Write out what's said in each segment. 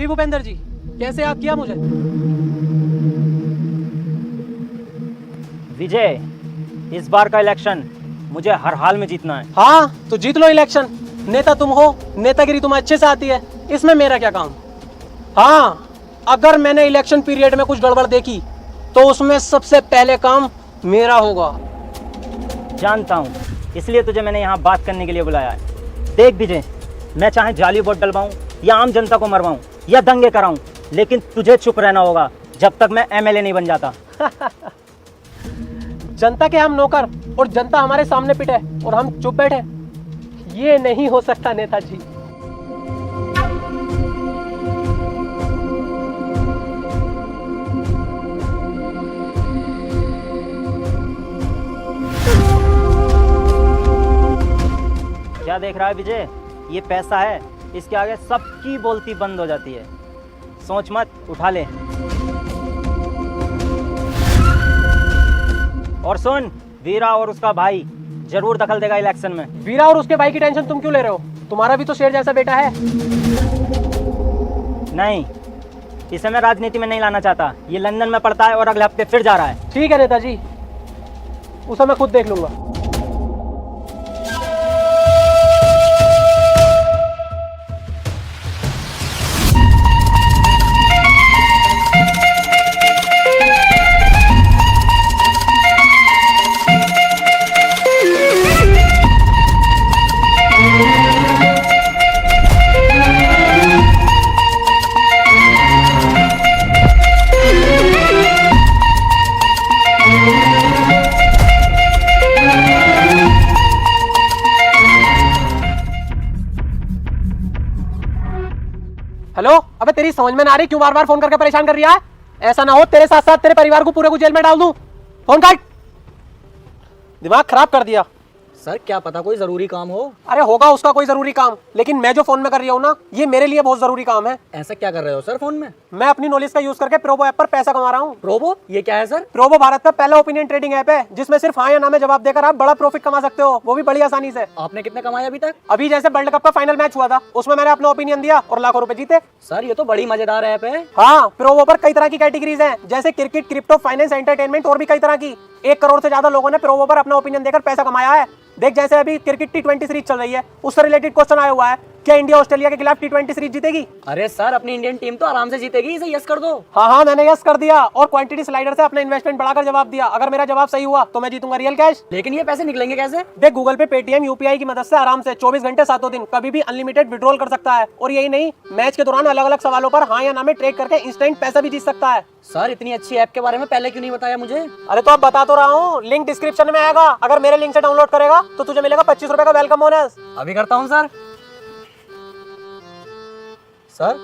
जी भूपेंद्र जी, कैसे याद किया मुझे? विजय, इस बार का इलेक्शन मुझे हर हाल में जीतना है। हाँ तो जीत लो इलेक्शन। नेता तुम हो, नेतागिरी तुम्हें अच्छे से आती है, इसमें मेरा क्या काम। हाँ, अगर मैंने इलेक्शन पीरियड में कुछ गड़बड़ देखी तो उसमें सबसे पहले काम मेरा होगा। जानता हूँ, इसलिए तुझे मैंने यहाँ बात करने के लिए बुलाया है। देख विजय, मैं चाहे जाली वोट डलवाऊँ या आम जनता को मरवाऊँ या दंगे कराऊँ, लेकिन तुझे चुप रहना होगा जब तक मैं एमएलए नहीं बन जाता। जनता के हम नौकर और जनता हमारे सामने पिटे और हम चुप बैठे, ये नहीं हो सकता नेताजी। क्या देख रहा है विजय? ये पैसा है, इसके आगे सबकी बोलती बंद हो जाती है। सोच मत, उठा ले। और सुन, वीरा और उसका भाई जरूर दखल देगा इलेक्शन में। वीरा और उसके भाई की टेंशन तुम क्यों ले रहे हो? तुम्हारा भी तो शेर जैसा बेटा है। नहीं, इसे मैं राजनीति में नहीं लाना चाहता। ये लंदन में पढ़ता है और अगले हफ्ते फिर जा रहा है। ठीक है नेताजी, उसे मैं खुद देख लूंगा। हेलो, अबे तेरी समझ में ना आ रही क्यों बार बार फोन करके परेशान कर रही है? ऐसा ना हो तेरे साथ साथ तेरे परिवार को पूरे को जेल में डाल दूं। फोन काट। दिमाग खराब कर दिया। सर क्या पता कोई जरूरी काम हो। अरे होगा उसका कोई जरूरी काम, लेकिन मैं जो फोन में कर रही हूँ ना, ये मेरे लिए बहुत जरूरी काम है। ऐसा क्या कर रहे हो सर फोन में? मैं अपनी नॉलेज का यूज करके प्रोबो ऐप पर पैसा कमा रहा हूँ। प्रोबो ये क्या है सर? प्रोबो भारत का पहला ओपिनियन ट्रेडिंग ऐप है, जिसमें सिर्फ हाँ या ना में जवाब देकर आप बड़ा प्रॉफिट कमा सकते हो, वो भी बड़ी आसानी से। आपने कितने कमाए अभी तक? अभी जैसे वर्ल्ड कप का फाइनल मैच हुआ था, उसमें मैंने अपना ओपिनियन दिया और लाखों रुपए जीते। सर ये तो बड़ी मजेदार ऐप है। हाँ, प्रोबो पर कई तरह की कैटेगरीज हैं, जैसे क्रिकेट, क्रिप्टो, फाइनेंस, एंटरटेनमेंट और भी कई तरह की। 1 करोड़ से ज्यादा लोगों ने प्रोबो पर अपना ओपिनियन देकर पैसा कमाया है। देख, जैसे अभी क्रिकेट T20 सीरीज चल रही है, उससे रिलेटेड क्वेश्चन आया हुआ है, क्या इंडिया ऑस्ट्रेलिया के खिलाफ T20 सीरीज जीतेगी? अरे सर अपनी इंडियन टीम तो आराम से जीतेगी, इसे यस कर दो। हाँ, मैंने यस कर दिया और क्वांटिटी स्लाइडर से अपना इन्वेस्टमेंट बढ़ाकर जवाब दिया। अगर मेरा जवाब सही हुआ तो मैं जीतूंगा रियल कैश। लेकिन ये पैसे निकलेंगे कैसे? देख, गूगल पे, पेटीएम, यूपीआई की मदद से आराम से 24 घंटे 7 दिन कभी भी अनलिमिटेड विड्रॉल कर सकता है। और यही नहीं, मैच के दौरान अलग अलग सवालों पर हाँ या ना में ट्रेड करके इंस्टेंट पैसा भी जीत सकता है। सर इतनी अच्छी ऐप के बारे में पहले क्यों नहीं बताया मुझे? अरे तो अब बता तो रहा हूँ, लिंक डिस्क्रिप्शन में आएगा। अगर मेरे लिंक से डाउनलोड करेगा तो तुझे मिलेगा 25 रुपए का वेलकम बोनस। अभी करता हूँ सर। सर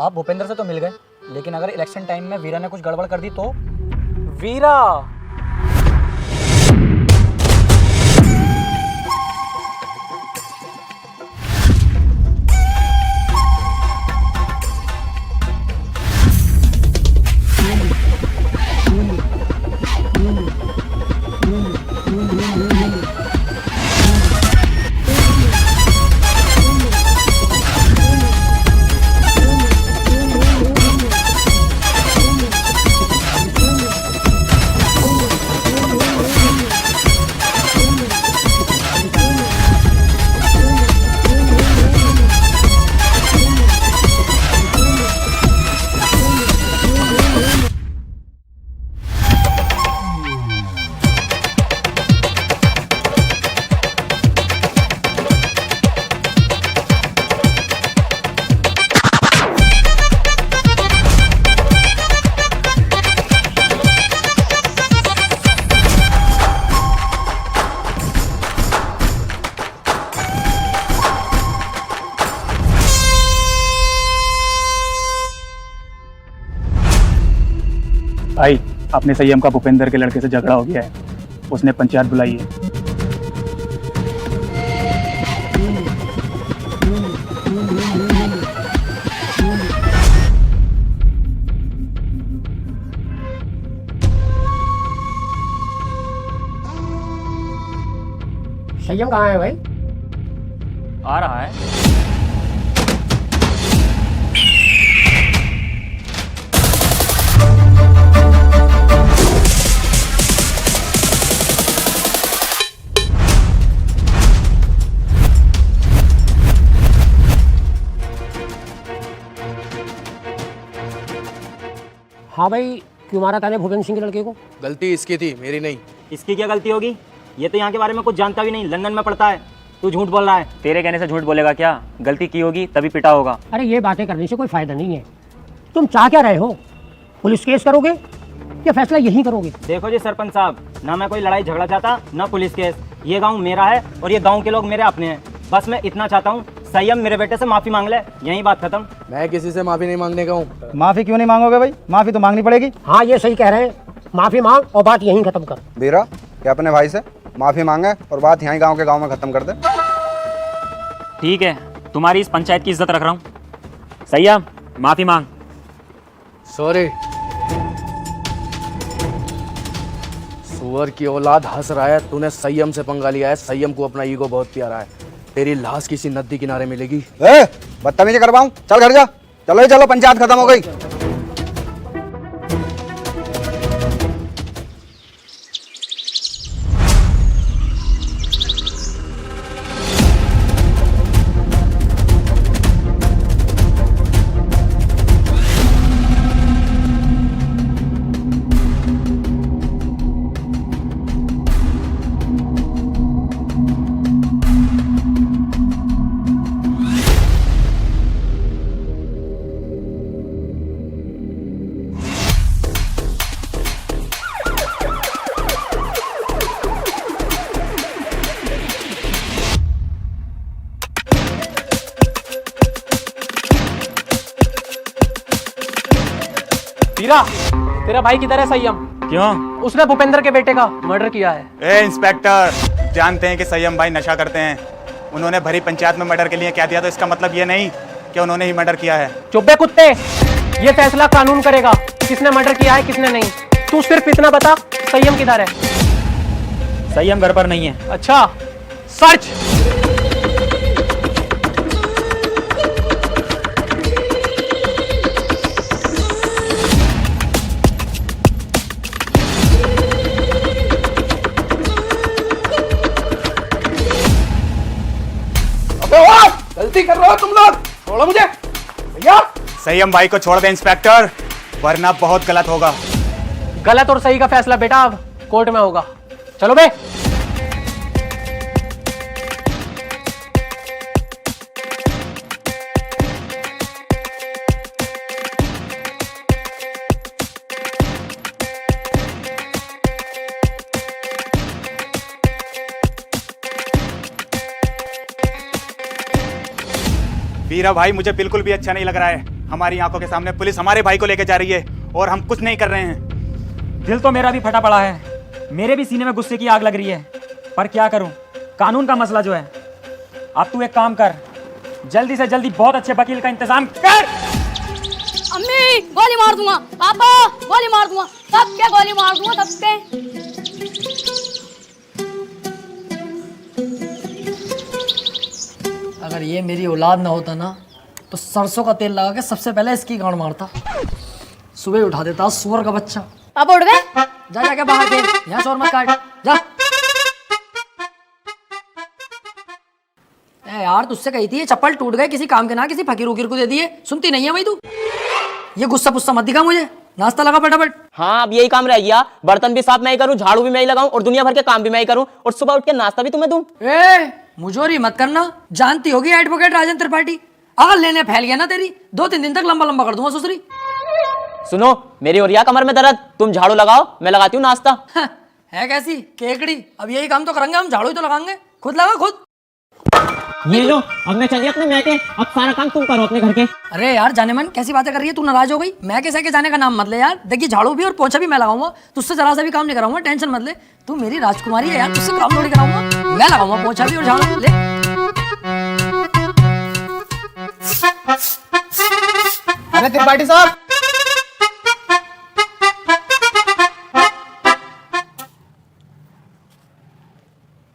आप भूपेंद्र से तो मिल गए, लेकिन अगर इलेक्शन टाइम में वीरा ने कुछ गड़बड़ कर दी तो? वीरा? भाई, अपने संयम का भूपेंद्र के लड़के से झगड़ा हो गया है, उसने पंचायत बुलाई है। संयम कहाँ है भाई? आ रहा है। हाँ भाई, क्यों मारा तूने भूपेंद्र सिंह के लड़के को? गलती इसकी थी, मेरी नहीं। इसकी क्या गलती होगी? ये तो यहाँ के बारे में कुछ जानता भी नहीं, लंदन में पढ़ता है। तू झूठ बोल रहा है। तेरे कहने से झूठ बोलेगा क्या? गलती की होगी तभी पिटा होगा। अरे ये बातें करने से कोई फायदा नहीं है। तुम चाह क्या रहे हो? पुलिस केस करोगे या फैसला यहीं करोगे? देखो जी सरपंच साहब, ना मैं कोई लड़ाई झगड़ा चाहता, ना पुलिस केस। ये गांव मेरा है और ये गांव के लोग मेरे अपने हैं। बस मैं इतना चाहता हूँ, संयम मेरे बेटे से माफी मांग ले, यही बात खत्म। मैं किसी से माफी नहीं मांगने का हूँ। माफी क्यों नहीं मांगोगे भाई? माफी तो मांगनी पड़ेगी। हाँ ये सही कह रहे हैं, माफी मांग और बात यहीं खत्म कर। बीरा, क्या अपने भाई से माफी मांगे और बात यहीं गांव के गांव में खत्म कर दे। ठीक है, तुम्हारी इस पंचायत की इज्जत रख रहा हूँ। संयम, माफी मांग। सॉरी। सुअर की औलाद हंस रहा है, तूने संयम से पंगा लिया है। संयम को अपना ईगो बहुत प्यारा है। तेरी लाश किसी नदी किनारे मिलेगी। बदतमीजी करवाऊं? चल घर जा। चलो ही चलो, पंचायत खत्म हो गई। वीरा, तेरा भाई किधर है संयम? क्यों? उसने भूपेंद्र के बेटे का मर्डर किया है। ए इंस्पेक्टर, जानते हैं कि संयम भाई नशा करते हैं। उन्होंने भरी पंचायत में मर्डर के लिए क्या दिया, तो इसका मतलब ये नहीं कि उन्होंने ही मर्डर किया है। चुप बे कुत्ते, ये फैसला कानून करेगा किसने मर्डर किया है किसने नहीं। तू सिर्फ इतना बता, संयम किधर है? संयम घर पर नहीं है। अच्छा, सर्च। गलती कर रहे हो तुम लोग, छोड़ो मुझे भैया। संयम भाई को छोड़ दे इंस्पेक्टर, वरना बहुत गलत होगा। गलत और सही का फैसला बेटा अब कोर्ट में होगा। चलो बे। वीरा भाई, मुझे बिल्कुल भी अच्छा नहीं लग रहा है। हमारी आंखों के सामने पुलिस हमारे भाई को लेकर जा रही है और हम कुछ नहीं कर रहे हैं। दिल तो मेरा भी फटा पड़ा है, मेरे भी सीने में गुस्से की आग लग रही है, पर क्या करूं, कानून का मसला जो है। अब तू एक काम कर, जल्दी से जल्दी बहुत अच्छे वकील का इंतजाम कर। अम्मी, गोली मार दूंगा। पापा, गोली मार दूंगा। सबके गोली मार दूंगा, सबके। अगर ये मेरी औलाद ना होता ना, तो सरसों का तेल लगा के सबसे पहले इसकी गांड मारता। सुबह उठा देता सुअर का बच्चा। पापा उठ गए? जा जाके बाहर खेल, यहाँ शोर मत काट, जा। ए यार, तुझसे कही थी ये चप्पल टूट गए, किसी काम के ना किसी फकीर उकीर को दे दिए, सुनती नहीं है भाई तू। ये गुस्सा पुस्सा मत दिखा मुझे, नाश्ता लगा फटाफट। हाँ, अब यही काम रह गया। बर्तन भी साफ मैं ही करूँ, झाड़ू भी मैं ही लगाऊं और दुनिया भर के काम भी मैं ही करूँ और सुबह उठ के नाश्ता भी तुम्हें दूं। ए मुझोरी मत करना, जानती होगी एडवोकेट राजन त्रिपाठी। अगर लेने फैल गया ना तेरी, 2-3 दिन तक लंबा लंबा कर दूंगा सुसरी। सुनो, मेरी और कमर में दर्द, तुम झाड़ू लगाओ, मैं लगाती हूँ नाश्ता। है कैसी केकड़ी, अब यही काम तो करेंगे हम, झाड़ू ही तो लगाएंगे। खुद लगा खुद। ये लो, अब मैं चलिए अपने मैके, अब सारा काम तुम करो अपने घर के। अरे यार जाने मन, कैसी बातें कर रही है तू, नाराज हो गई? मैं कैसे के जाने का नाम मत ले यार। देखिए झाड़ू भी और पोछा भी मैं लगाऊंगा, तुझसे जरा सा भी काम नहीं कराऊंगा, टेंशन मत ले। तू मेरी राजकुमारी है यार, तुझसे काम थोड़ी कराऊंगा। मैं लगाऊंगा पोछा भी और झाड़ू भी। ले अरे त्रिपाठी साहब,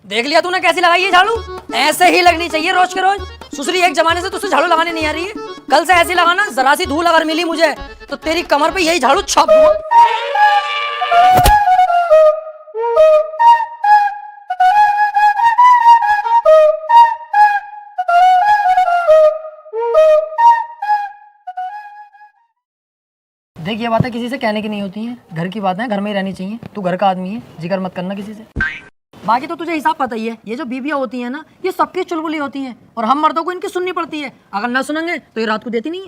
देख लिया तूने कैसी लगाई है झाड़ू? ऐसे ही लगनी चाहिए रोज के रोज। सुसरी, एक जमाने से तुझसे झाड़ू लगाने नहीं आ रही है, कल से ऐसी लगाना। जरा सी धूल अगर मिली मुझे तो तेरी कमर पे यही झाड़ू छाप दूंगा। देख ये बातें किसी से कहने की नहीं होती हैं, घर की बातें घर में ही रहनी चाहिए। तू घर का आदमी है, जिक्र मत करना किसी से। बाकी तो तुझे हिसाब पता ही है, ये जो बीबियाँ होती हैं ना, ये सबकी चुलबुली होती हैं और हम मर्दों को इनकी सुननी पड़ती है। अगर ना सुनेंगे तो ये रात को देती नहीं है।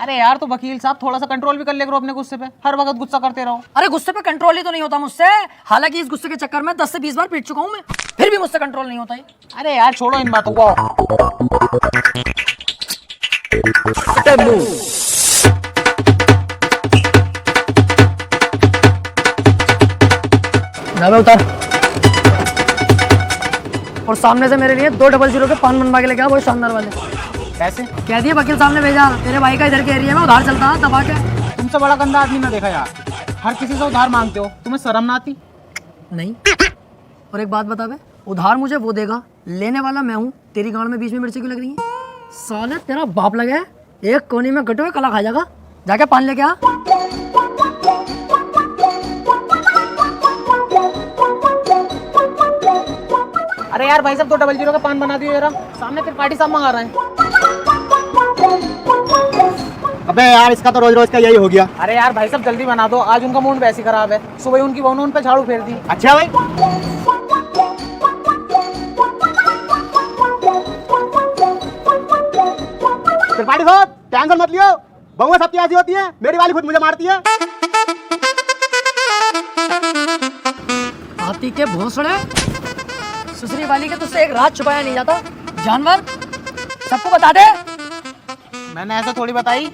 अरे यार तो वकील साहब थोड़ा सा कंट्रोल भी कर ले करो अपने गुस्से पे, हर वक्त गुस्सा करते रहो। अरे गुस्से पे कंट्रोल ही तो नहीं होता मुझसे। हालांकि इस गुस्से के चक्कर में 10 से 20 बार पीट चुका हूँ मैं, फिर भी मुझसे कंट्रोल नहीं होता है। अरे यार छोड़ो इन बातों को। जावे उतार और सामने से मेरे लिए 200 के पान बनवा के लेके आ, वो शानदार वाले। कैसे? कह दिए वकील साहब ने भेजा, तेरे भाई का इधर के एरिया में उधार चलता है दबा के। तुमसे बड़ा गंदा आदमी ना देखा यार, हर किसी से उधार मांगते हो, तुम्हें शर्म ना आती? नहीं। और एक बात बता बे, उधार मुझे वो देगा, लेने वाला मैं हूँ। तेरी गांड में बीच में मिर्ची क्यों लग रही है? साले तेरा बाप लगे है, एक कोने में गटे हुए कला खा जाएगा। जाके पान लेके आ। अरे यार भाई साहब 200 का पान बना दियो जरा, सामने फिर पार्टी साहब मंगा रहे हैं। अबे यार इसका तो रोज रोज का यही हो गया। अरे यार भाई साहब जल्दी बना दो, आज उनका मूड वैसे खराब है। सुबह उनकी बहू ने उन पे झाड़ू फेर दी। अच्छा भाई त्रिपाठी साहब टेंशन मत लियो, बहुआ सबकी ऐसी होती है, मेरी वाली खुद मुझे मारती है। हाथी के भोसड़े, सुसरी वाली के तुझसे एक रात छुपाया नहीं जाता। जानवर सबको बता दे। मैंने ऐसा थोड़ी बताई।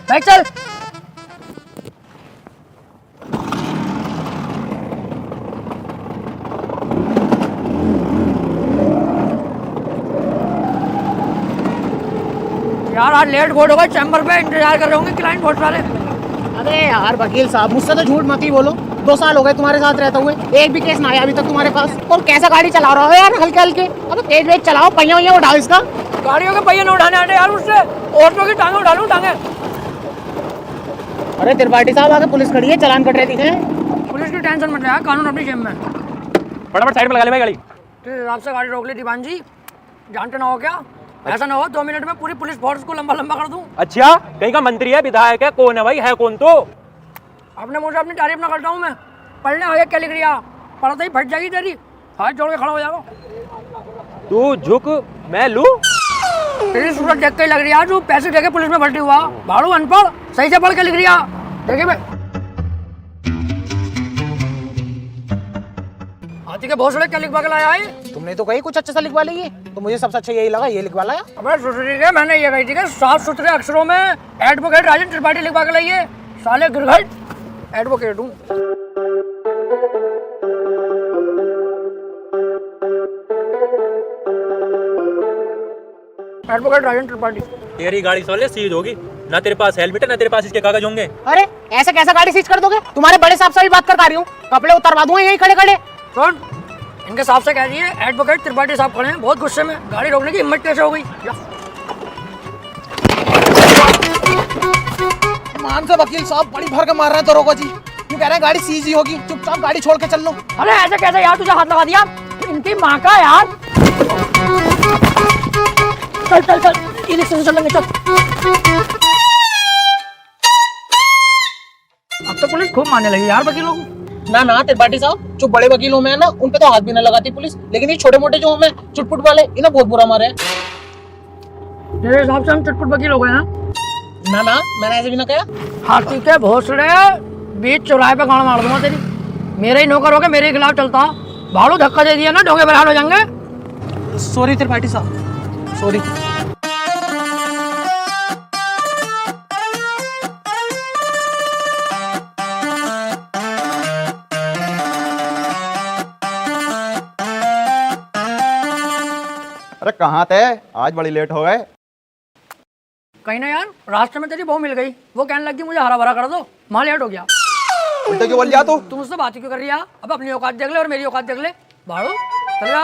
बैठ चल। यार आज लेट बोर्ड होगा, चैम्बर पे इंतजार कर रहे होंगे क्लाइंट बहुत सारे। अरे यार वकील साहब मुझसे तो झूठ मत ही बोलो, 2 साल हो गए तुम्हारे साथ रहते हुए, एक भी केस ना आया अभी तक तुम्हारे पास। और कैसा गाड़ी चला रहा हो यार हल्के हल्के, अब तेज वेज चलाओ, पहिया वहिया उठाओ इसका। गाड़ियों के पहिए न उठाने आते यार मुझसे, ऑटो की टांगे उठा लूं टांगे। अरे त्रिपाठी साहब आगे पुलिस खड़ी है, चालान कट रहे दिखे। पुलिस की टेंशन मत ले, कानून अपनी जेब में। फटाफट साइड में लगा ले भाई गाड़ी। तेरे हिसाब से गाड़ी रोक ली दीवान जी, जानते ना हो क्या? ऐसा ना हो 2 मिनट में पूरी पुलिस फोर्स को लंबा लंबा कर दूं। अच्छा कहीं का मंत्री है, विधायक है, कौन है भाई, है कौन? तो अपने मुंह से अपनी तारीफ ना करता हूँ मैं। पढ़ने आगे क्या लिख रिया, पढ़ते ही फट जाएगी तेरी, हाथ जोड़ के खड़ा हो जाओ। तू झुक मैं लू। तेरी सूरत देख के लग रही है तू पैसे देके पुलिस में भर्ती हुआ। भाड़ू अनपढ़, सही से पढ़ के लिख रिया। देखिए भाई हाथी के भोसड़े क्या लिखवा के लाया है? तुमने तो कही कुछ अच्छा सा लिखवा ली, तो मुझे सबसे अच्छा यही लगा, ये लिखवा लाया। अबे सुसरी के मैंने ये कही थी कि साफ सुथरे अक्षरों में एडवोकेट राजन त्रिपाठी लिखवा के लाइए। साले गिरघट एडवोकेट हूँ। एडवोकेट राजन त्रिपाठी। तेरी गाड़ी साले सीज होगी, ना तेरे पास हेलमेट है ना तेरे पास इसके कागज होंगे। अरे ऐसा कैसा गाड़ी सीज कर दोगे? तुम्हारे बड़े साहब से भी बात कर पा रही हूँ, कपड़े उतरवा दूंगा यही खड़े खड़े। सुन इनके साहब से कह दिए एडवोकेट त्रिपाठी साहब खड़े हैं, बहुत गुस्से में, गाड़ी रोकने की हिम्मत कैसे हो गई? मान से वकील साहब बड़ी भर के मार रहे हैं दरोगा जी, क्यों कह रहे हैं गाड़ी सीज ही होगी, चुपचाप गाड़ी छोड़ के चल लो। अरे ऐसे कैसे यार, तुझे हाथ लगा दिया इनकी माँ का यार। चल चल चल ई रिक्शा से चलेंगे चल। अब तो पुलिस खूब मारने लगी यार वकीलों को। ना ना त्रिपाठी साहब, जो बड़े वकील हूँ मैं ना, उन पे तो हाथ भी न लगाती पुलिस, लेकिन ये छोटे मोटे जो हूँ मैं चुटपुट वाले, इन्हें बहुत बुरा मारे। तेरे हिसाब से हम चुटपुट वकील हो गए हैं? ना ना मैंने ऐसे भी ना कहा। हाथी के भोसड़े, बीच चौराहे पे गाड़ मार दूंगा तेरी। मेरे ही नौकर होके मेरे खिलाफ चलता, भाड़ू धक्का दे दिया ना ढोंगे बरहाल हो जाएंगे। सॉरी त्रिपाठी साहब, सॉरी। अरे कहाँ थे, आज बड़ी लेट हो गए। कहीं ना यार रास्ते में तेरी बहू मिल गई, वो कहने लगी मुझे हरा भरा कर दो, वहाँ लेट हो गया। उल्टा क्यों बोल जा तू? तुम उससे बात क्यों कर रही है? अब अपनी औकात देख ले और मेरी औकात देख ले। भाड़ू चल जा।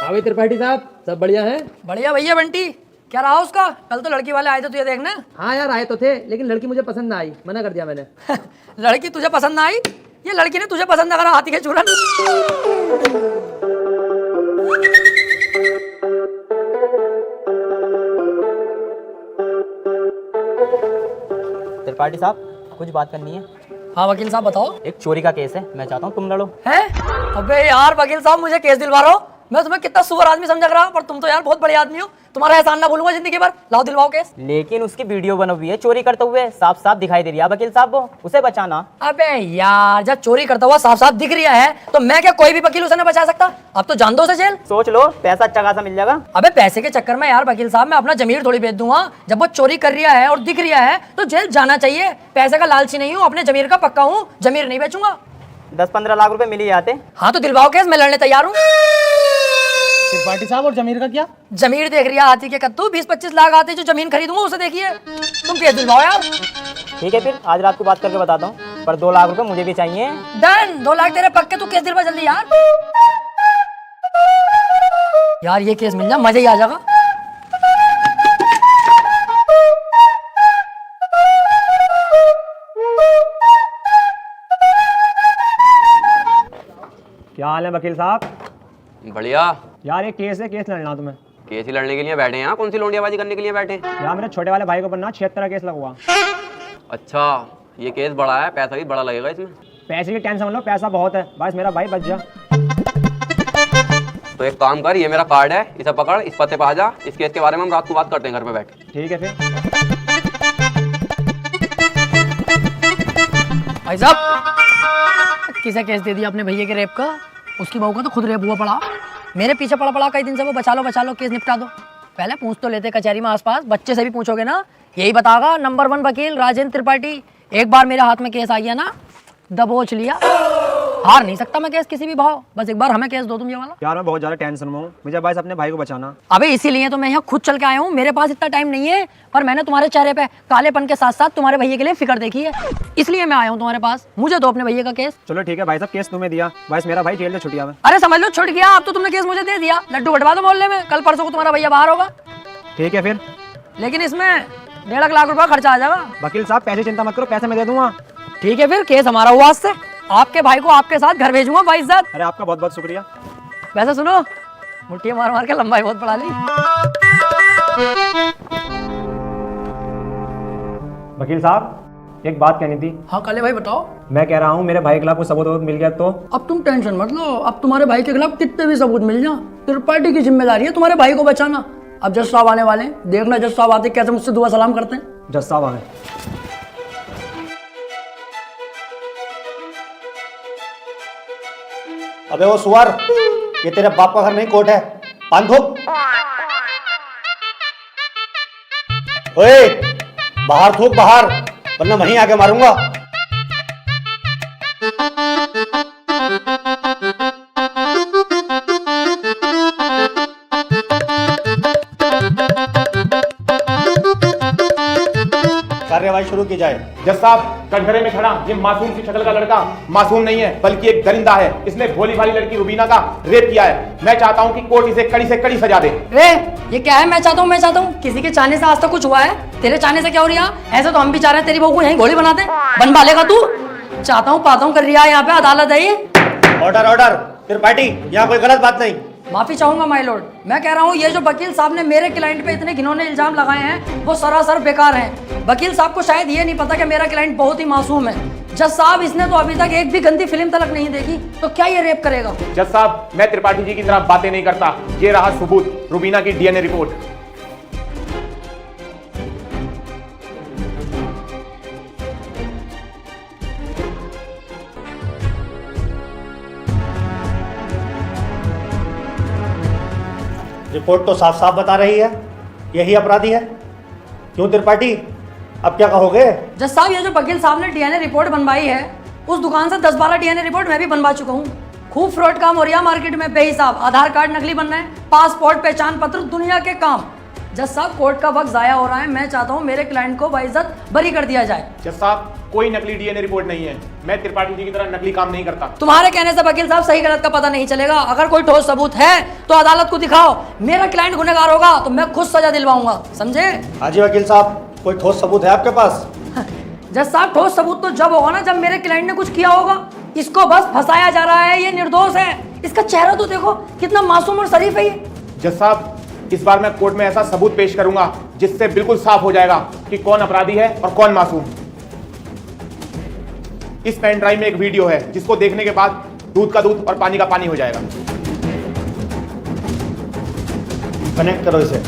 हाँ त्रिपाठी साहब सब बढ़िया है? बढ़िया भैया बंटी, क्या रहा उसका? कल तो लड़की वाले आए थे तुझे देखने। हाँ यार आए तो थे, लेकिन लड़की मुझे पसंद ना आई, मना कर दिया मैंने। लड़की तुझे पसंद ना आई? ये लड़की ने तुझे पसंद ना करा, हाथी के चूरन। त्रिपाठी साहब कुछ बात करनी है। हाँ वकील साहब बताओ। एक चोरी का केस है, मैं चाहता हूँ तुम लड़ो। है? अबे यार वकील साहब मुझे केस दिलवा रहा हो। मैं तुम्हें कितना सुअर आदमी समझ रहा हूँ, पर तुम तो यार बहुत बड़े आदमी हो। तुम्हारा एहसान ना भूलूंगा जिंदगी भर। लाओ दिलवाओ केस। लेकिन उसकी वीडियो बनी हुई है चोरी करते हुए, साफ साफ दिखाई दे रही है वकील साहब, वो उसे बचाना। अबे यार जब चोरी करता हुआ साफ साफ दिख रहा है तो मैं क्या कोई भी वकील उसे नहीं बचा सकता? अब तो जान दो उसे जेल। सोच लो, पैसा अच्छा खासा मिल जाएगा। अबे पैसे के चक्कर में यार वकील साहब मैं अपना जमीर थोड़ी बेच दूंगा। जब वो चोरी कर रहा है और दिख रहा है तो जेल जाना चाहिए। पैसे का लालची नहीं हूँ, अपने जमीर का पक्का हूँ, जमीर नहीं बेचूंगा। 10-15 लाख रुपए मिल ही जाते। हाँ तो दिलवाओ केस, मैं लड़ने तैयार हूँ। त्रिपाठी साहब और जमीर का क्या? जमीर देख रही है हाथी के कद्दू, 20-25 लाख आते जो जमीन खरीदूंगा उसे देखिए। तुम केस दिलवाओ यार। ठीक है फिर आज रात को बात करके बताता हूँ, पर 2 लाख रुपए मुझे भी चाहिए। डन, 2 लाख तेरे पक्के। तू केस दिलवा जल्दी यार। यार ये केस मिल जाए मजा ही आ जाएगा। क्या हाल है वकील साहब? बढ़िया यार ये केस है, केस लड़ना तुम्हें। केस ही लड़ने के लिए बैठे हैं यहाँ? कौन सी लोंडियाबाजी करने के लिए बैठे हैं? यार मेरे छोटे वाले भाई को बनना 76 का केस लगवा। अच्छा ये केस बड़ा है, पैसा भी बड़ा लगेगा इसमें। पैसे की टेंशन लो, पैसा बहुत है, बस मेरा भाई बच जा। तो एक काम कर, ये मेरा कार्ड है, इसे पकड़, इस पते पे आ जा। इस केस के बारे में हम रात को बात करते हैं घर पे बैठ के। ठीक है फिर। भाई साहब किसे केस दे दिया अपने भैया के रेप का? उसकी बहू का तो खुद रेप हुआ पड़ा। मेरे पीछे पड़ा कई दिन से वो बचा लो केस निपटा दो। पहले पूछ तो लेते कचहरी में आसपास, बच्चे से भी पूछोगे ना यही बतागा नंबर 1 वकील राजेंद्र त्रिपाठी। एक बार मेरे हाथ में केस आ गया ना, दबोच लिया। हार नहीं सकता मैं केस किसी भी भाव। बस एक बार हमें केस दो तुम ये वाला। यार मैं बहुत ज्यादा टेंशन में हूँ, मुझे बस अपने भाई को बचाना। अबे इसीलिए तो मैं यहाँ खुद चल के आया हूँ। मेरे पास इतना टाइम नहीं है, पर मैंने तुम्हारे चेहरे पे कालेपन के साथ साथ तुम्हारे भैया के लिए फिक्र देखी है, इसलिए मैं आया हूँ तुम्हारे पास। मुझे दो अपने भैया का केस। चलो ठीक है भाई साहब, केस तुम्हें दिया, बस मेरा भाई जेल से छुट्टिया में। अरे समझ लो छुट गया। अब तो तुमने केस मुझे दे दिया, लड्डू बटवा दो मोहल्ले में। कल परसों को तुम्हारा भैया बाहर होगा। ठीक है फिर। लेकिन इसमें 1.5 लाख रुपया खर्चा आ जाएगा। वकील साहब पैसे चिंता मत करो, पैसे मैं दे दूंगा। ठीक है फिर, केस हमारा हुआ। आज से आपके भाई को आपके साथ घर भेजूंगा बाइज्जत। अरे आपका बहुत बहुत शुक्रिया। वैसे सुनो, मुट्ठियां मार मार के लंबाई बहुत बढ़ा ली। वकील साहब एक बात कहनी थी। हाँ काले भाई बताओ। मैं कह रहा हूँ मेरे भाई के खिलाफ कुछ सबूत मिल गया तो? अब तुम टेंशन मत लो, अब तुम्हारे भाई के खिलाफ कितने भी सबूत मिल जाए, त्रिपाठी की जिम्मेदारी है तुम्हारे भाई को बचाना। अब जज साहब आने वाले, देखना जज साहब आते कैसे मुझसे दुआ सलाम करते हैं। जज साहब आए। अबे वो सुअर, ये तेरे बाप का घर नहीं कोर्ट है। पान थूक। ओए बाहर थूक बाहर, वरना वहीं आके मारूंगा। कार्यवाही शुरू की जाए। जज साहब कटघरे में खड़ा ये मासूम सी शक्ल का लड़का मासूम नहीं है बल्कि एक दरिंदा है। इसने भोली भाली लड़की रुबीना का रेप किया है। मैं चाहता हूँ कि कोर्ट इसे कड़ी से कड़ी सजा दे। रे ये क्या है? मैं चाहता हूँ किसी के चाहने से आज तक कुछ हुआ है? तेरे चाहने से क्या हो रहा? ऐसे तो हम भी चाह रहे हैं तेरी बहू को यहीं घोड़ी बना दे। बनवा लेगा तू? चाहता हूँ पाता हूँ कर रहा है यहाँ पे, अदालत है ये। Order order. त्रिपाठी यहाँ कोई गलत बात नहीं। माफी चाहूंगा माय लॉर्ड। मैं कह रहा हूँ ये जो वकील साहब ने मेरे क्लाइंट पे इतने घिनौने इल्जाम लगाए हैं वो सरासर बेकार हैं। वकील साहब को शायद ये नहीं पता कि मेरा क्लाइंट बहुत ही मासूम है। जज साहब इसने तो अभी तक एक भी गंदी फिल्म तलक नहीं देखी, तो क्या ये रेप करेगा? जज साहब मैं त्रिपाठी जी की तरह बातें नहीं करता। ये रहा सबूत, रुबीना की डीएनए रिपोर्ट। रिपोर्ट तो साफ साफ बता रही है यही अपराधी है। क्यों त्रिपाठी, अब क्या कहोगे? जज साहब ये जो वकील साहब ने डीएनए रिपोर्ट बनवाई है, उस दुकान से 10-12 डीएनए रिपोर्ट मैं भी बनवा चुका हूँ। खूब फ्रॉड काम हो रहा है मार्केट में बेहिसाब। आधार कार्ड नकली बन रहे हैं, पासपोर्ट पहचान पत्र दुनिया के काम। जज साहब कोर्ट का वक्त जाया हो रहा है। मैं चाहता हूँ मेरे क्लाइंट को बाइज्जत बरी कर दिया जाए। जज साहब कोई नकली डीएनए रिपोर्ट नहीं है। मैं त्रिपाठी जी की तरह नकली काम नहीं करता। तुम्हारे कहने से वकील साहब सही गलत का पता नहीं चलेगा। अगर कोई ठोस सबूत है तो अदालत को दिखाओ। मेरा क्लाइंट गुनहगार होगा तो मैं खुद सजा दिलवाऊंगा, समझे? हाँ जी वकील साहब, कोई ठोस सबूत है आपके पास? जज साहब ठोस सबूत तो जब होगा ना जब मेरे क्लाइंट ने कुछ किया होगा। इसको बस फंसाया जा रहा है, ये निर्दोष है। इसका चेहरा तो देखो कितना मासूम और शरीफ है ये। जज साहब इस बार मैं कोर्ट में ऐसा सबूत पेश करूंगा जिससे बिल्कुल साफ हो जाएगा कि कौन अपराधी है और कौन मासूम। इस पेन ड्राइव में एक वीडियो है जिसको देखने के बाद दूध का दूध और पानी का पानी हो जाएगा। कनेक्ट करो इसे।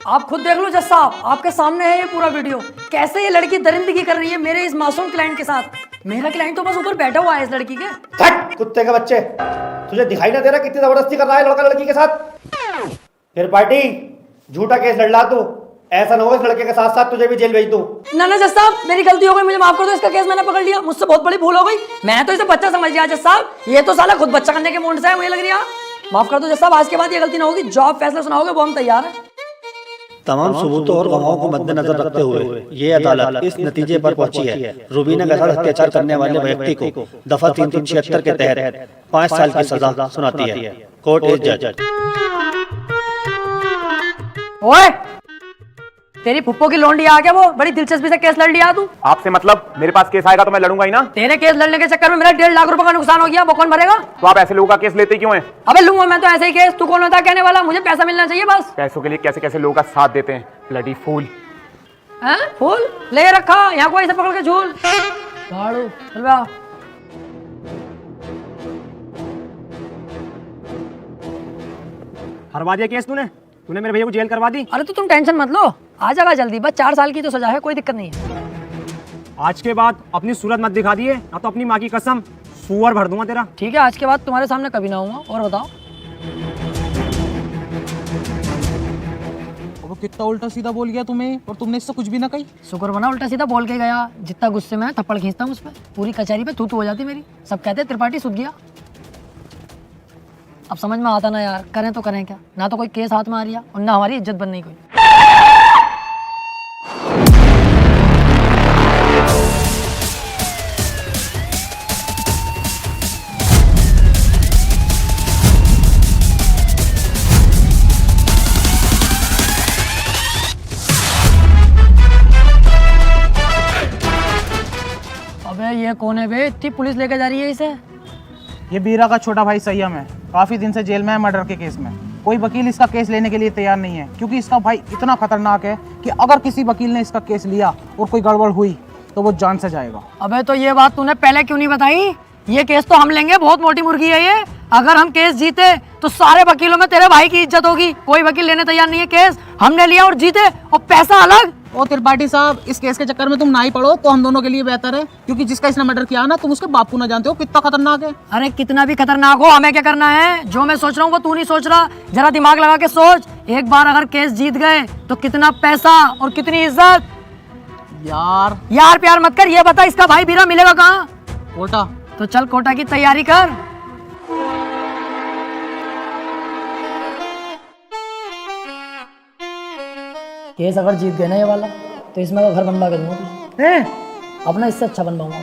आप खुद देख लो जज साहब, आपके सामने है ये पूरा वीडियो। कैसे ये लड़की दरिंदगी कर रही है मेरे इस मासूम क्लाइंट के साथ। मेरा क्लाइंट तो बस ऊपर बैठा हुआ है इस लड़की के। हट कुत्ते के बच्चे, तुझे दिखाई ना दे रहा कितनी जबरदस्ती कर रहा है लड़का लड़की के साथ। फिर पार्टी झूठा केस लड़ ला तू, ऐसा ना हो इस लड़के के साथ साथ तुझे भी जेल भेज दूं। ना ना जज साहब, मेरी गलती हो गई, मुझे माफ कर दो। इसका केस मैंने पकड़ लिया, मुझसे बहुत बड़ी भूल हो गई। मैं तो इसे बच्चा समझ गया जज साहब, ये तो साला खुद बच्चा करने के मूड से है मुझे लग रही है। माफ कर दो जज साहब, आज के बाद ये गलती ना होगी। जो आप फैसला सुनाओगे वो हम तैयार है। तमाम सबूतों और गवाहों को मद्देनजर रखते हुए ये अदालत इस नतीजे पर पहुंची है, रूबीना के साथ अत्याचार करने वाले व्यक्ति को दफा 376 के तहत 5 साल की सजा सुनाती है। कोर्ट इज जज। ओए, तेरी फुप्पो की लौंडी आ गया, वो बड़ी दिलचस्पी से केस लड़ लिया तू। आपसे मतलब मेरे पास केस आएगा तो मैं लड़ूंगा ही ना। तेरे केस लड़ने के चक्कर में मेरा 1.5 लाख रुपए का नुकसान हो गया, वो कौन भरेगा? तो आप ऐसे लोगों का केस लेते क्यों हैं? अबे लूंगा मैं तो ऐसे ही केस, तू कौन होता है कहने वाला? मुझे पैसा मिलना चाहिए बस। पैसों के लिए कैसे कैसे लोगों का साथ देते हैं, ब्लडी फूल। हैं? फूल ले रखा यहाँ को ऐसे पकड़ के झूल झाड़ू चल बा। हरवा दिया केस तूने मेरे भैया को जेल करवा दी। अरे तो तुम टेंशन मत लो, आ जाएगा जल्दी, बस 4 साल की तो सजा है, कोई दिक्कत नहीं है। आज के बाद अपनी सूरत मत दिखा दिए, ना तो अपनी माँ की कसम सुअर भर दूंगा तेरा। ठीक है, आज के बाद तुम्हारे सामने कभी ना आऊंगा। और बताओ वो कितना उल्टा सीधा बोल गया तुम्हें, और तुमने इससे कुछ भी ना कही। शुक्र बना उल्टा सीधा बोल के गया, जितना गुस्से में थप्पड़ खींचता हूँ उस पर पूरी कचहरी पे तू हो जाती मेरी। सब कहते त्रिपाठी सुध गया। अब समझ में आता ना यार, करें तो करें क्या, ना तो कोई केस हाथ में आ रहा और ना हमारी इज्जत बननी कोई। अबे ये कौन है बे, इतनी पुलिस लेके जा रही है इसे? ये बीरा का छोटा भाई संयम है, काफी दिन से जेल में है मर्डर के केस में। कोई वकील इसका केस लेने के लिए तैयार नहीं है, क्योंकि इसका भाई इतना खतरनाक है कि अगर किसी वकील ने इसका केस लिया और कोई गड़बड़ हुई तो वो जान से जाएगा। अबे तो ये बात तूने पहले क्यों नहीं बताई? ये केस तो हम लेंगे, बहुत मोटी मुर्गी है ये। अगर हम केस जीते तो सारे वकीलों में तेरे भाई की इज्जत होगी। कोई वकील लेने तैयार नहीं है केस, हमने लिया और जीते, और पैसा अलग। ओ त्रिपाठी साहब, इस केस के चक्कर में तुम ना ही पड़ो तो हम दोनों के लिए बेहतर है, क्योंकि जिसका इसने मर्डर किया ना, तुम उसके बापू ना जानते हो कितना खतरनाक है। अरे कितना भी खतरनाक हो, हमें क्या करना है? जो मैं सोच रहा हूँ वो तू नहीं सोच रहा। जरा दिमाग लगा के सोच, एक बार अगर केस जीत गए तो कितना पैसा और कितनी इज्जत। यार प्यार मत कर, ये बता इसका भाई बीरा मिलेगा कहाँ? कोटा। तो चल कोटा की तैयारी कर। केस अगर जीत गए ना ये वाला, तो इसमें का घर बनवा के दूंगा तुझे। अपना इससे अच्छा बनवाऊंगा।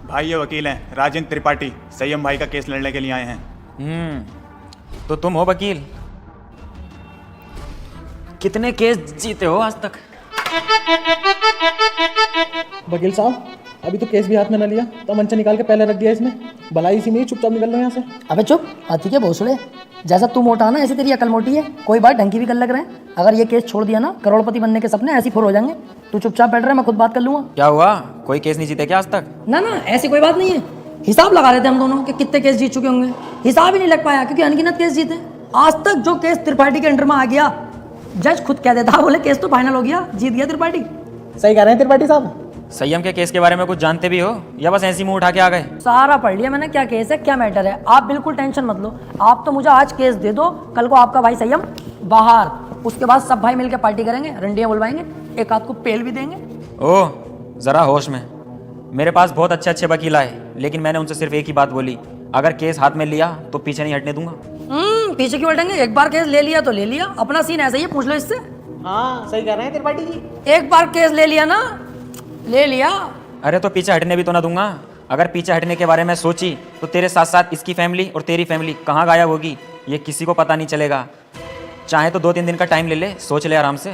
भाई ये वकील हैं राजेंद्र त्रिपाठी, संयम भाई का केस लड़ने के लिए आए हैं। तो तुम हो वकील? कितने केस जीते हो आज तक? वकील साहब, अभी तो केस भी हाथ में न लिया, तो मंचा निकाल के पहले रख दिया इसने। भलाई इसी में ही चुपचाप निकल रहे यहाँ से। अबे चुप, हाथी के भोसड़े। जैसा तू मोटा ना, ऐसे तेरी अकल मोटी है। कोई बात ढंग की भी कर लग रहे हैं। अगर ये केस छोड़ दिया ना, करोड़पति बनने के सपने ऐसे फुर हो जाएंगे। तू चुपचाप बैठ रहा है, मैं खुद बात कर लूंगा। क्या हुआ, कोई केस नहीं जीते क्या आज तक? ना ना, ऐसी कोई बात नहीं है। हिसाब लगा रहे थे हम दोनों कि कितने केस जीत चुके होंगे, हिसाब ही नहीं लग पाया क्योंकि अनगिनत केस जीते। आज तक जो केस त्रिपाठी के अंडर में आ गया, जज खुद कह देता, बोले केस तो फाइनल हो गया, जीत गया त्रिपाठी। सही कह रहे हैं त्रिपाठी साहब। संयम के केस के बारे में कुछ जानते भी हो या बस ऐसी मुंह उठा के आ गए? सारा पढ़ लिया मैंने, क्या केस है क्या मैटर है। आप बिल्कुल टेंशन मत लो, आप तो मुझे आज केस दे दो, कल को आपका भाई संयम बाहर, उसके बाद सब भाई मिलकर पार्टी करेंगे, रंडियां बुलवाएंगे, एक आध को पेल भी देंगे। ओह जरा होश में। मेरे पास बहुत अच्छे अच्छे वकील आए, लेकिन मैंने उनसे सिर्फ एक ही बात बोली, अगर केस हाथ में लिया तो पीछे नहीं हटने दूंगा। पीछे क्यों हटेंगे? एक बार केस ले लिया तो ले लिया, अपना सीन ऐसा ही है, पूछ लो इससे। हाँ सही कह रहे हैं त्रिपाठी जी। एक बार केस ले लिया ना, ले लिया। अरे तो पीछे हटने भी तो ना दूंगा। अगर पीछे हटने के बारे में सोची तो तेरे साथ साथ इसकी फैमिली और तेरी फैमिली कहाँ गायब होगी ये किसी को पता नहीं चलेगा। चाहे तो 2-3 दिन का टाइम ले ले, सोच ले आराम से।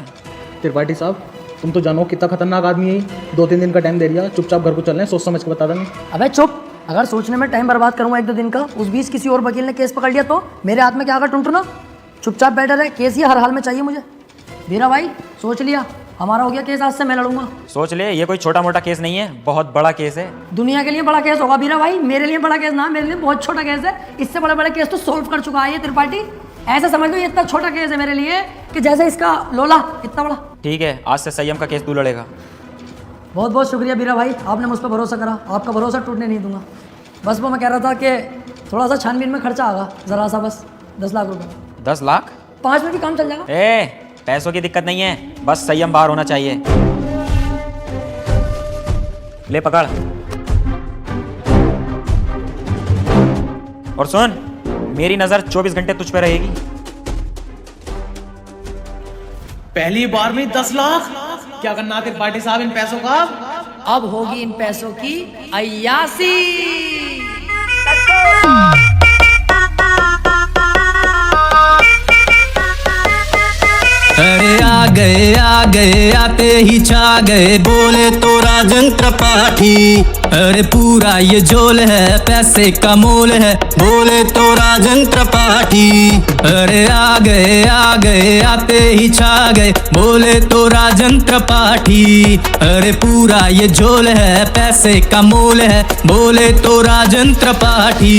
त्रिपाठी साहब, तुम तो जानो कितना खतरनाक आदमी है। 2-3 दिन का टाइम दे दिया, चुपचाप घर को चलना है, सोच समझ के बता देंगे। अबे चुप, अगर सोचने में टाइम बर्बाद करूंगा 1-2 दिन का, उस बीच किसी और वकील ने केस पकड़ लिया तो मेरे हाथ में क्या आकर टुनटुना। चुपचाप बैठा रहे, केस ही हर हाल में चाहिए मुझे। वीरा भाई सोच लिया, हमारा हो गया केस, आज से मैं लड़ूंगा। सोच ले, ये कोई छोटा मोटा केस नहीं है, बहुत बड़ा केस है। दुनिया के लिए बड़ा केस होगा वीरा भाई, मेरे लिए बड़ा केस ना, मेरे लिए बहुत छोटा केस है। इससे बड़े बड़े केस तो सोल्व कर चुका है ये त्रिपाठी। ऐसा समझ लो ये इतना छोटा केस है मेरे लिए कि जैसे इसका लोला इतना बड़ा। ठीक है, आज से संयम का केस तू लड़ेगा। बहुत बहुत शुक्रिया वीरा भाई, आपने मुझ पर भरोसा करा, आपका भरोसा टूटने नहीं दूंगा। बस वो मैं कह रहा था कि थोड़ा सा छानबीन में खर्चा आगा, जरा सा, बस 10 लाख रुपए। 10 लाख? 5 में भी काम चल जाएगा। पैसों की दिक्कत नहीं है, बस संयम बाहर होना चाहिए। ले पकड़। और सुन, मेरी नजर 24 घंटे तुझ पे रहेगी। पहली बार में 10 लाख? क्या करना त्रिपाठी साहब इन पैसों का? अब होगी इन पैसों की अय्यासी। अरे आ गए आते ही छा गए, बोले तो राजन त्रिपाठी। अरे पूरा ये झोल है, पैसे का मोल है, बोले तो राजन त्रिपाठी। अरे आ गए आते ही छा गए, बोले तो राजन त्रिपाठी। अरे पूरा ये झोल है, पैसे का मोल है, बोले तो राजन त्रिपाठी।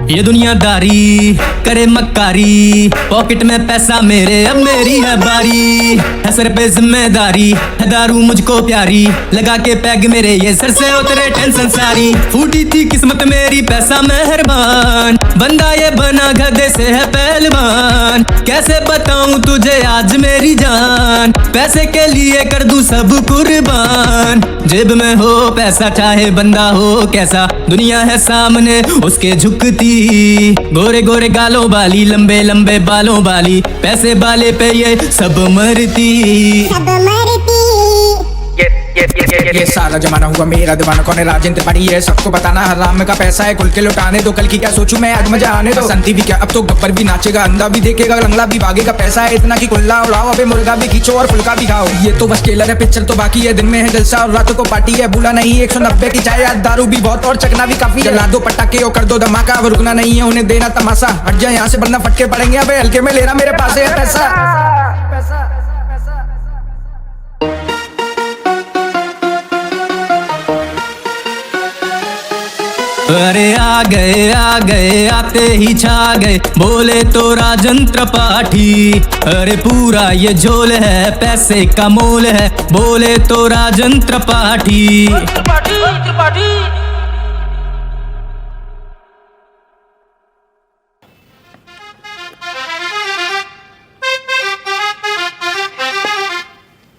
ये दुनियादारी करे मक्कारी, पॉकेट में पैसा मेरे, अब मेरी है बारी। है सर पे जिम्मेदारी, है दारू मुझको प्यारी, लगा के पैग मेरे ये सर से उतरे टेंशन सारी। फूटी थी किस्मत मेरी, पैसा मेहरबान, बंदा ये बना गधे से है पहलवान। कैसे बताऊं तुझे आज मेरी जान, पैसे के लिए कर दूं सब कुर्बान। जेब में हो पैसा चाहे बंदा हो कैसा, दुनिया है सामने उसके झुकती। गोरे गोरे गालों वाली, लंबे लंबे बालों वाली, पैसे वाले पे ये सब मरती। ये सारा जमाना हुआ मेरा दीवाना, कौन है राजन त्रिपाठी ये सबको बताना। हराम का पैसा है, खुल के लुटाने दो, कल की क्या सोचूं मैं, आज मजा आने दो। संती भी क्या, अब तो गब्बर भी नाचेगा, अंधा भी देखेगा, लंगड़ा भी भागेगा। पैसा है इतना कि कुल्ला उड़ाओ, अबे मुर्गा भी खींचो और फुल्का भी खाओ। ये तो बस ट्रेलर है, पिक्चर तो बाकी है। दिन में है जलसा और रातों को पार्टी है, भूला नहीं 190 की चाय, आज दारू भी बहुत और चकना भी काफी। जला दो पटाखे और कर दो धमाका, अब रुकना नहीं है उन्हें देना तमाशा। हट जाए यहाँ से वरना फटके पड़ेंगे, अबे हल्के में लेना मेरे पास है पैसा। अरे आ गए आते ही छा गए, बोले तो राजन त्रिपाठी। अरे पूरा ये झोल है, पैसे का मोल है, बोले तो राजन त्रिपाठी।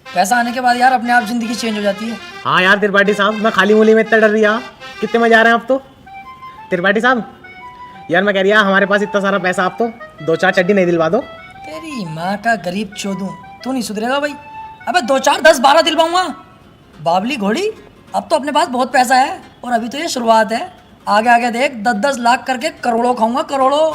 पैसा आने के बाद यार अपने आप जिंदगी चेंज हो जाती है। हाँ यार त्रिपाठी साहब, मैं खाली मूली में इतना डर रही, कितने मजा आ रहे हैं अब तो। त्रिपाठी साहब यार मैं कह रही हमारे पास इतना सारा पैसा, आप तो 2-4 चड्डी नहीं दिलवा दो। तेरी माँ का गरीब चोदू, तू नहीं सुधरेगा भाई। अबे 2-4 10-12 दिलवाऊंगा, बाबली घोड़ी। अब तो अपने पास बहुत पैसा है और अभी तो ये शुरुआत है, आगे आगे देख 10-10 लाख करके करोड़ों खाऊंगा, करोड़ों।